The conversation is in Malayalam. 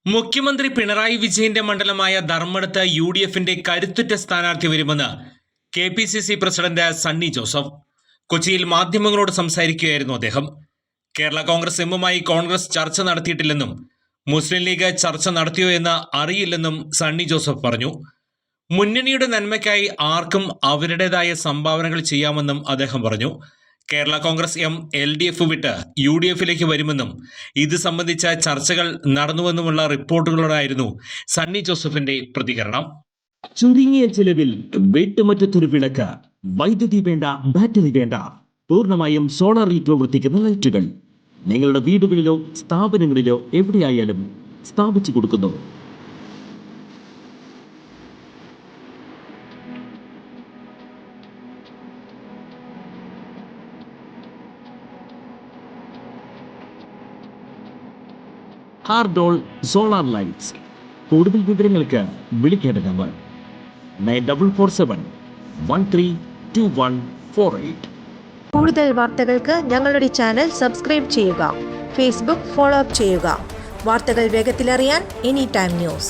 മുഖ്യമന്ത്രി പിണറായി വിജയന്റെ മണ്ഡലമായ ധർമ്മടത്ത് UDFന്റെ കരുത്തുറ്റ സ്ഥാനാർത്ഥി വരുമെന്ന് KPCC പ്രസിഡന്റ് സണ്ണി ജോസഫ് കൊച്ചിയിൽ മാധ്യമങ്ങളോട് സംസാരിക്കുകയായിരുന്നു അദ്ദേഹം. കേരള കോൺഗ്രസ് എമ്മുമായി കോൺഗ്രസ് ചർച്ച നടത്തിയിട്ടില്ലെന്നും മുസ്ലിം ലീഗ് ചർച്ച നടത്തിയോ എന്ന് അറിയില്ലെന്നും സണ്ണി ജോസഫ് പറഞ്ഞു. മുന്നണിയുടെ നന്മയ്ക്കായി ആർക്കും അവരുടേതായ സംഭാവനകൾ ചെയ്യാമെന്നും അദ്ദേഹം പറഞ്ഞു. കേരള കോൺഗ്രസ് LDF വിട്ട് UDFിലേക്ക് വരുമെന്നും ഇത് സംബന്ധിച്ച ചർച്ചകൾ നടന്നുവെന്നുമുള്ള റിപ്പോർട്ടുകളോടായിരുന്നു സണ്ണി ജോസഫിന്റെ പ്രതികരണം. ചുരുങ്ങിയ ചിലവിൽ വീട്ടുമുറ്റത്തൊരു വിളക്ക്, വൈദ്യുതി വേണ്ട, ബാറ്ററി വേണ്ട, പൂർണ്ണമായും സോളാറിൽ പ്രവർത്തിക്കുന്ന ലൈറ്റുകൾ നിങ്ങളുടെ വീടുകളിലോ സ്ഥാപനങ്ങളിലോ എവിടെയായാലും സ്ഥാപിച്ചു കൊടുക്കുന്നു. ഹാർഡോൾ സോളാർ ലൈറ്റ്സ്. കൂടുതൽ വിവരങ്ങൾക്ക് വിളിക്കേണ്ട നമ്പർ 9447132148. കൂടുതൽ വാർത്തകൾക്ക് ഞങ്ങളുടെ ചാനൽ സബ്സ്ക്രൈബ് ചെയ്യുക. ഫേസ്ബുക്ക് ഫോളോ അപ്പ് ചെയ്യുക. വാർത്തകൾ വേഗത്തിലറിയാൻ Anytime News.